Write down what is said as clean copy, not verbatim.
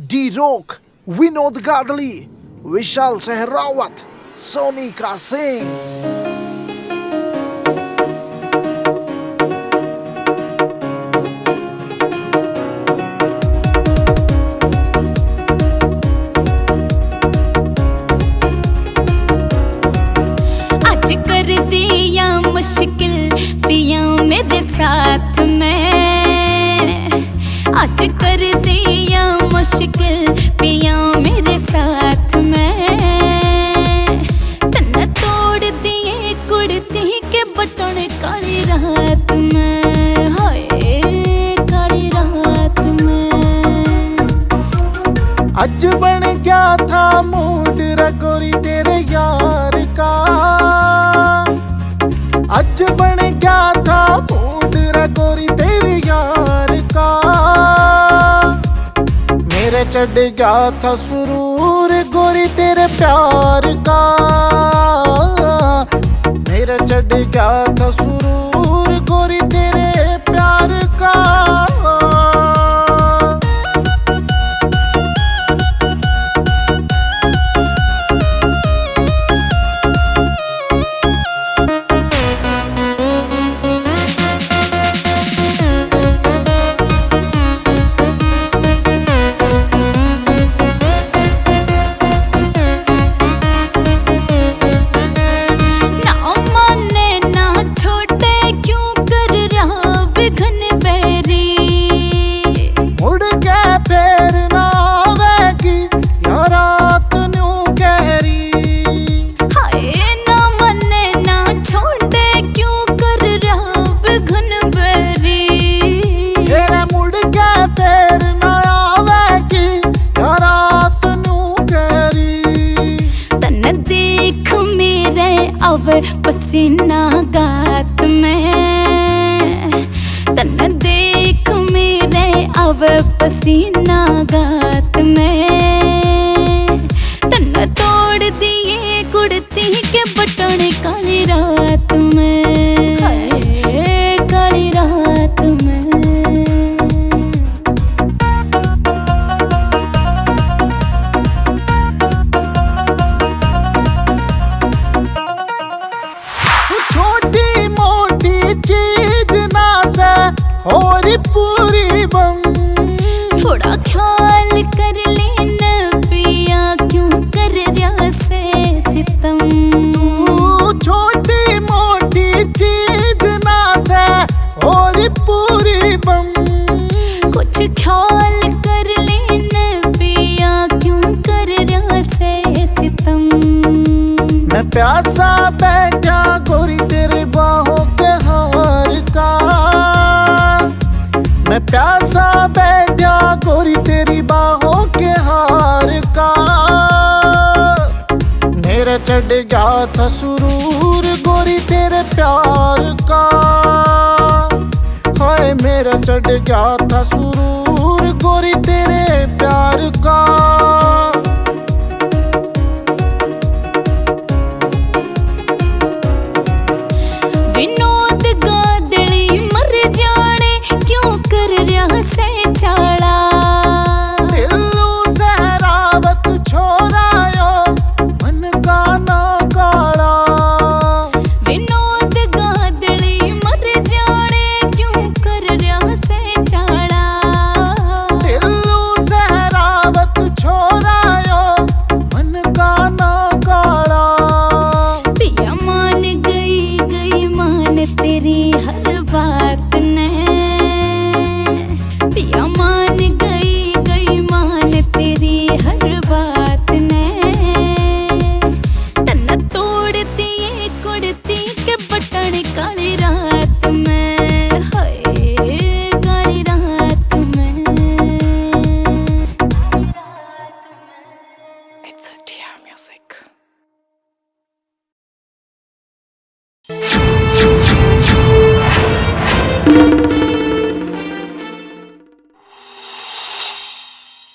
D rock, Vinod गादली, विशाल सहरावत, सोनिका सिंह। मुश्किल पिया मेरे साथ में, आज कर दिया मुश्किल पिया मेरे साथ में। तन्ना तोड़ दिए कुड़ती के बटन काली रात में, हाय काली रात में। आज बन गया था मूड रगोरी तेरे यार का, आज बन गया था मूड रगोरी तेरे यार का। मेरे चढ़ गया था सुरूर गोरी तेरे प्यार का, मेरे चढ़ गया था सुरूर गोरी तेरे प्यार का। पसीना गात में, तन्ना देख मेरे अब पसीना गात में। तन्ना तोड़ दिए कुड़ती के बटन काली रात में, हाय काली रात में। और पूरी बम थोड़ा ख्याल कर लेना पिया, क्यों कर रहा से सितम। तू छोटी मोटी चीज ना से और पूरी बम। कुछ ख्याल कर लेना पिया, क्यों कर रहा से सितम। मैं प्यासा बैठा गोरी तेरे बाहों के हार का, मैं प्यासा बैठा गोरी तेरी बाहों के हार का। मेरे चढ़ गया था सुरूर गोरी तेरे प्यार का, हाय मेरा चढ़ गया था सुरूर गोरी तेरे प्यार का। विनोद गादली मर जाने क्यों कर रहा से चाड़ा। दिल्लू सहरावत छोरायो मन का ना काला। विनोद गादली मर जाने क्यों कर रहा से चाड़ा। दिल्लू सहरावत छोरायो मन का ना काला। पिया मान गई मान तेरी हर बात ने, पिया मान गई मान तेरी हर बात ने। तन्ना तोड़ दिए कुड़ती के बटन काली रात में, हाय काली रात में। It's a TR music.